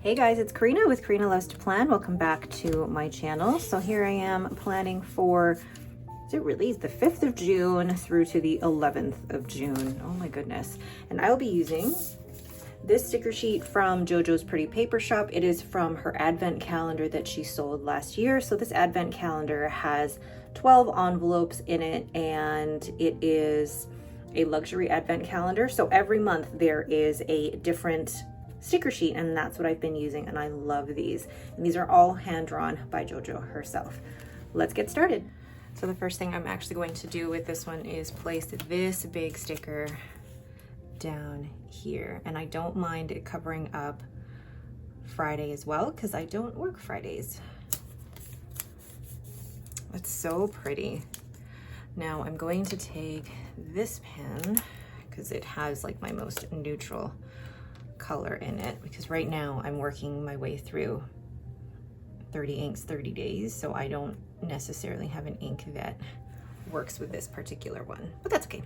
Hey guys, it's Karina with Karina Loves to Plan. Welcome back to my channel. So here I am planning for, is it really the 5th of June through to the 11th of June. Oh my goodness. And I'll be using this sticker sheet from JoJo's Pretty Paper Shop. It is from her advent calendar that she sold last year. So this advent calendar has 12 envelopes in it, and it is a luxury advent calendar. So every month there is a different sticker sheet, and that's what I've been using, and I love these. And these are all hand drawn by JoJo herself. Let's get started. So the first thing I'm actually going to do with this one is place this big sticker down here, and I don't mind it covering up Friday as well because I don't work Fridays. That's so pretty. Now I'm going to take this pen because it has like my most neutral color in it, because right now I'm working my way through 30 inks 30 days, so I don't necessarily have an ink that works with this particular one, but that's okay.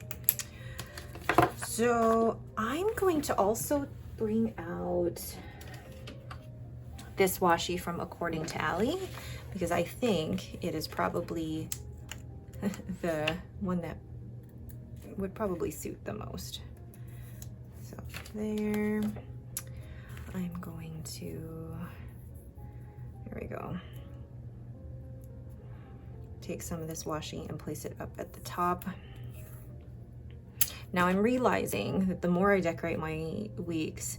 So I'm going to also bring out this washi from According to Allie, because I think it is probably the one that would probably suit the most. So there, I'm going to, there we go, take some of this washi and place it up at the top. Now I'm realizing that the more I decorate my weeks,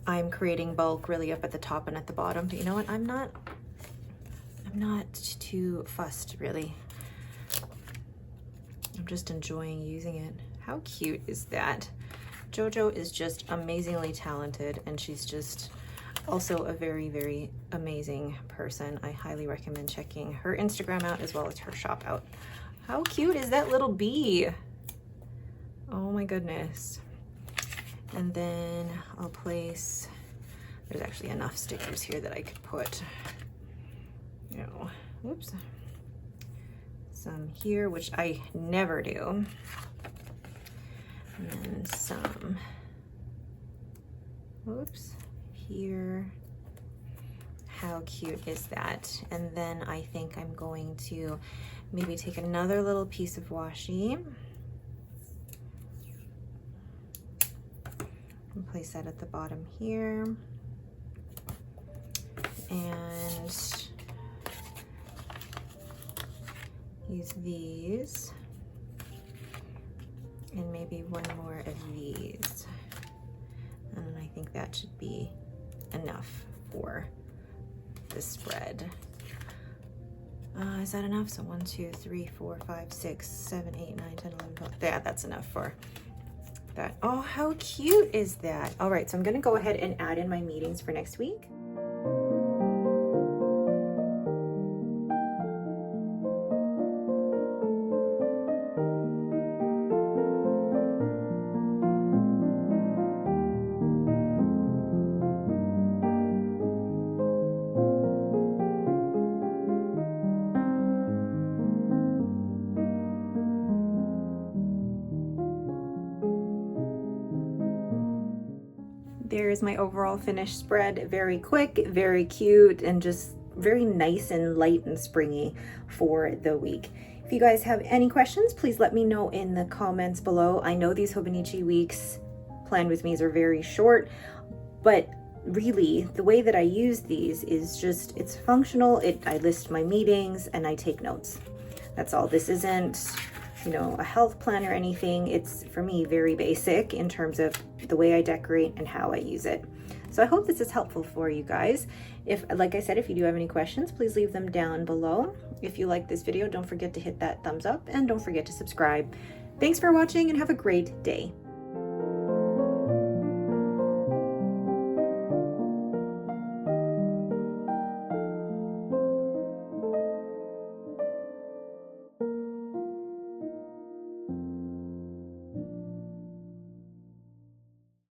I'm creating bulk really up at the top and at the bottom, but you know what, I'm not too fussed really. I'm just enjoying using it. How cute is that? JoJo is just amazingly talented, and she's just also a very, very amazing person. I highly recommend checking her Instagram out as well as her shop out. How cute is that little bee? Oh my goodness. And then I'll place, there's actually enough stickers here that I could put, you know, whoops, some here, which I never do. And then some, whoops, here. How cute is that? And then I think I'm going to maybe take another little piece of washi and place that at the bottom here. And use these. And maybe one more of these. And I think that should be enough for the spread. Is that enough? So 1, 2, 3, 4, 5, 6, 7, 8, 9, 10, 11, 12. Yeah, that's enough for that. Oh, how cute is that? All right, so I'm gonna go ahead and add in my meetings for next week. There's my overall finished spread. Very quick, very cute, and just very nice and light and springy for the week. If you guys have any questions, please let me know in the comments below. I know these Hobonichi weeks planned with me's are very short, but really the way that I use these is just, it's functional. I list my meetings and I take notes. That's all. This isn't, you know, a health plan or anything. It's, for me, very basic in terms of the way I decorate and how I use it. So I hope this is helpful for you guys. If, like I said, if you do have any questions, please leave them down below. If you like this video, don't forget to hit that thumbs up and don't forget to subscribe. Thanks for watching and have a great day.